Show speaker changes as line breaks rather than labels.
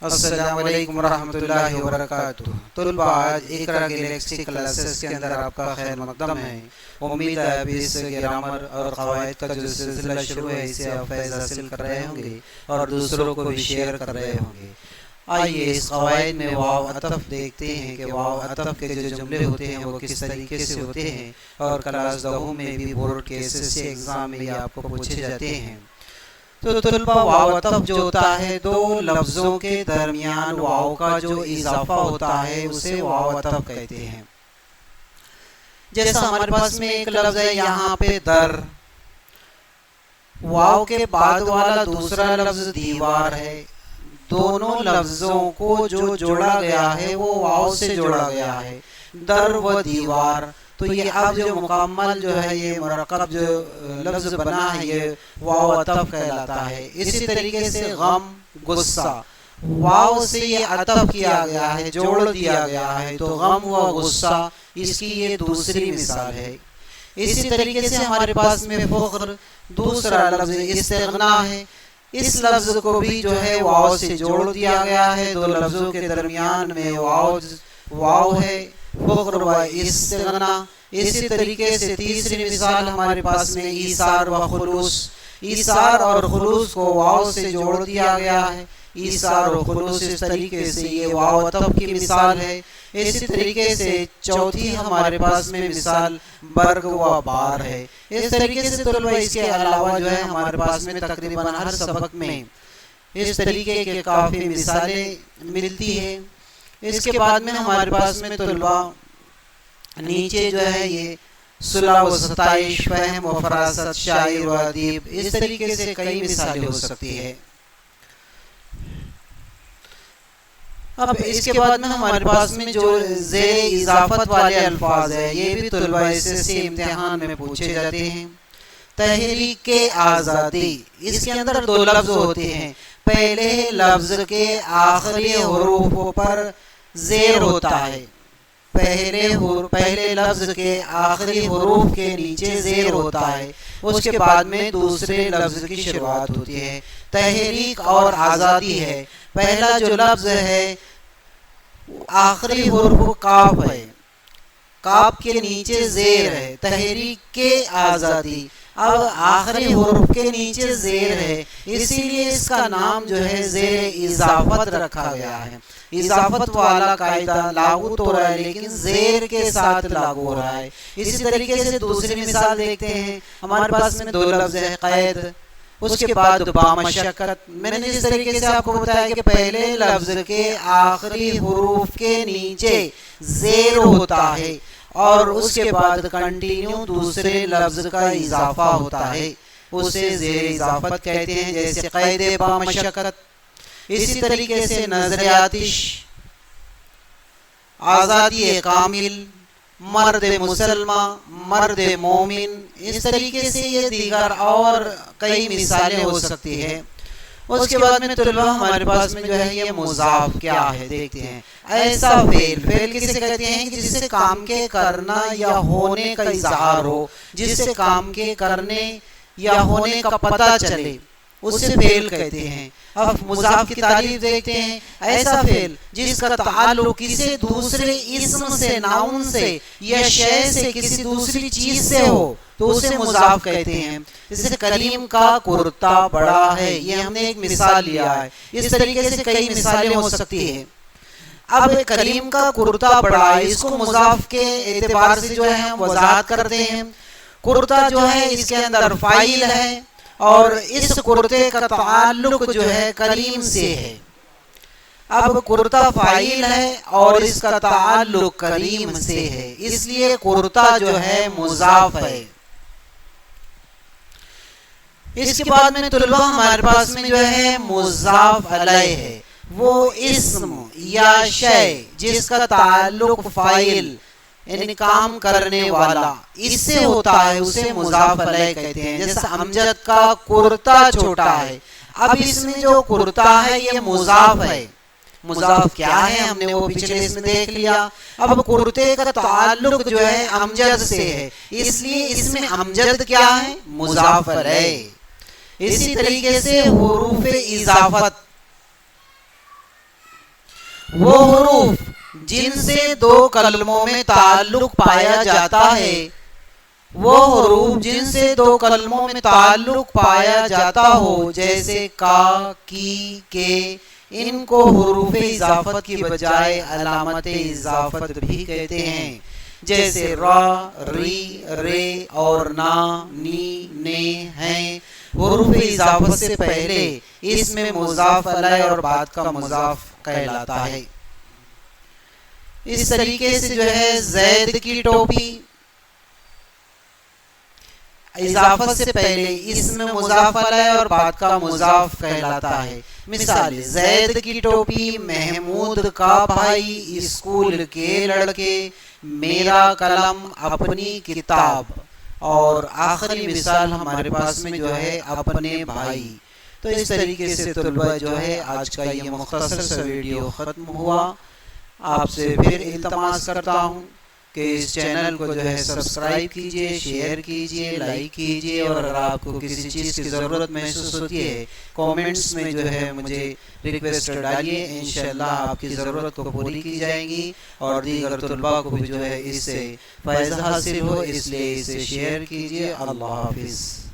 السلام علیکم ورحمۃ اللہ وبرکاتہ. طلباء آج اقرا گلیکسی کلاسز کے اندر آپ کا خیر مقدم ہے. امید ہے ابھی اس گرامر اور قواعد کا جو سلسلہ شروع ہے اسے آپ فیض حاصل کر رہے ہوں گے اور دوسروں کو بھی شیئر کر رہے ہوں گے. آئیے اس قواعد میں واو عطف دیکھتے ہیں کہ واو عطف کے جو جملے ہوتے ہیں وہ کس طریقے سے ہوتے ہیں اور کلاس دہوں میں بھی بورڈ کے SSC ایگزام میں یہ آپ کو پوچھے جاتے ہیں. تو طلباء واو عطف جو ہوتا ہے دو لفظوں کے درمیان واو کا جو اضافہ ہوتا ہے اسے واو عطف کہتے ہیں. جیسا ہمارے پاس میں ایک لفظ ہے یہاں پہ در، واو کے بعد والا دوسرا لفظ دیوار ہے. دونوں لفظوں کو جو جوڑا گیا ہے وہ واو سے جوڑا گیا ہے، در و دیوار. تو یہ اب جو مکمل جو ہے یہ مرکب جو لفظ بنا ہے یہ واو عطف کہلاتا ہے. اسی طریقے سے غم، غصہ، واو سے یہ عطف کیا گیا ہے، جوڑ دیا گیا ہے، تو غم و غصہ اس کی یہ دوسری مثال ہے. اسی طریقے سے ہمارے پاس میں فخر دوسرا لفظ استغنا ہے. اس لفظ کو بھی جو ہے واو سے جوڑ دیا گیا ہے، دو لفظوں کے درمیان میں واو ہے، فخر و استغنا. اسی طریقے سے تیسری مثال ہمارے پاس میں ایثار و خلوص. ایثار اور خلوص کو واو سے جوڑ دیا گیا ہے، ایثار و خلوص. اس طریقے سے یہ واو عطف کی مثال ہے. اسی طریقے سے چوتھی ہمارے پاس میں مثال برگ و بار ہے. اس طریقے سے طلباء اس کے علاوہ جو ہے ہمارے پاس میں تقریباً ہر سبق میں اس طریقے کے کافی مثالیں ملتی ہیں. اس کے بعد میں ہمارے پاس میں طلباء نیچے جو ہے یہ صلح و ستائش، فہم و فراست، شاعر و ادیب، اس طریقے سے کئی مثالیں ہو سکتی ہے. اب اس کے بعد میں ہمارے پاس میں جو زیر اضافت والے الفاظ ہیں یہ بھی طلباء SSC امتحان میں پوچھے جاتے ہیں. تحریک آزادی، اس کے اندر دو لفظ ہوتے ہیں. پہلے لفظ کے آخری حروف پر زیر ہوتا ہے، پہلے لفظ کے آخری حروف کے نیچے زیر ہوتا ہے، اس کے بعد میں دوسرے لفظ کی شروعات ہوتی ہے. تحریک اور آزادی ہے. پہلا جو لفظ ہے آخری حرف کاف ہے، کاف کے نیچے زیر ہے، تحریک کے آزادی. اب آخری حرف کے نیچے زیر ہے اسی لیے اس کا نام جو ہے زیر اضافت رکھا گیا ہے. اضافت والا قاعدہ لاگو تو رہا ہے لیکن زیر کے ساتھ لاگو ہو رہا ہے. اسی طریقے سے دوسری مثال دیکھتے ہیں. ہمارے پاس میں دو لفظ ہے قید، اس کے بعد بامشقت. میں نے جس طریقے سے آپ کو بتایا کہ پہلے لفظ کے آخری حروف کے نیچے زیر ہوتا ہے اور اس کے بعد کنٹینیو دوسرے لفظ کا اضافہ ہوتا ہے، اسے زیر اضافت کہتے ہیں، جیسے قید بامشقت. اسی طریقے سے نظر آتش، آزادی کامل، مرد مسلمہ، مرد مومن. اس طریقے سے یہ دیگر اور کئی مثالیں ہو سکتی ہیں. اس کے بعد میں طلباء ہمارے پاس میں جو ہے یہ مضاف کیا ہے دیکھتے ہیں. ایسا فعل کسے کہتے ہیں جس سے کام کے کرنا یا ہونے کا اظہار ہو، جس سے کام کے کرنے یا ہونے کا پتہ چلے، اسے فعل کہتے ہیں. اب مضاف کی تعریف دیکھتے ہیں. ایسا فعل جس کا تعلق کسی دوسرے اسم سے، ناؤن سے یا شے سے، کسی دوسری چیز سے ہو تو اسے مضاف کہتے ہیں. جیسے کریم کا کرتا بڑا ہے، یہ ہم نے ایک مثال لیا ہے. اس طریقے سے کئی مثالیں ہو سکتی ہیں. اب کریم کا کرتا بڑا ہے، اس کو مضاف کے اعتبار سے جو ہے ہم وضاحت کرتے ہیں. کرتا جو ہے اس کے اندر فاعل ہے اور اس کرتے کا تعلق جو ہے کریم سے ہے. اب کرتا فاعل ہے اور اس کا تعلق کریم سے ہے، اس لیے کرتا جو ہے مضاف ہے. اس کے بعد میں طلباء ہمارے پاس میں جو ہے مضاف علیہ ہے. وہ اسم یا شے جس کا تعلق فاعل یعنی کام کرنے والا اس سے ہوتا ہے اسے مضاف علیہ کہتے ہیں. جیسے امجد کا کرتا چھوٹا ہے. اب اس میں جو کرتا ہے یہ مضاف ہے. مضاف کیا ہے ہم نے وہ پچھلے اس میں دیکھ لیا. اب کرتے کا تعلق جو ہے امجد سے ہے، اس لیے اس میں امجد کیا ہے مضاف علیہ. اسی طریقے سے حروف اضافت وہ حروف جن سے دو کلموں میں تعلق پایا جاتا ہے، وہ حروف جن سے دو کلموں میں تعلق پایا جاتا ہو، جیسے کا، کی، کے، ان کو حروف اضافت کی بجائے علامت اضافت بھی کہتے ہیں، جیسے را، ری، رے اور نا، نی، نے ہیں۔ حروف اضافت سے پہلے اس میں مضاف الیہ اور بعد کا مضاف کہلاتا ہے۔ اس طریقے سے جو ہے زید کی ٹوپی اضافت سے پہلے اس میں مضاف الیہ اور بعد کا مضاف کہلاتا ہے۔ مثال: زید کی ٹوپی، محمود کا بھائی، اسکول کے لڑکے، میرا قلم، اپنی کتاب، اور آخری مثال ہمارے پاس میں جو ہے اپنے بھائی۔ تو اس طریقے سے طلبہ جو ہے آج کا یہ مختصر سا ویڈیو ختم ہوا۔ آپ سے پھر التماس کرتا ہوں کہ اس چینل کو جو ہے سبسکرائب کیجئے، شیئر کیجئے، لائک کیجئے، اور اگر آپ کو کسی چیز کی ضرورت محسوس ہوتی ہے کومنٹس میں جو ہے مجھے ریکویسٹ ڈالیے، انشاءاللہ آپ کی ضرورت کو پوری کی جائیں گی، اور دیگر طلباء کو بھی جو ہے اس سے فائدہ حاصل ہو، اس لیے اسے شیئر کیجئے۔ اللہ حافظ۔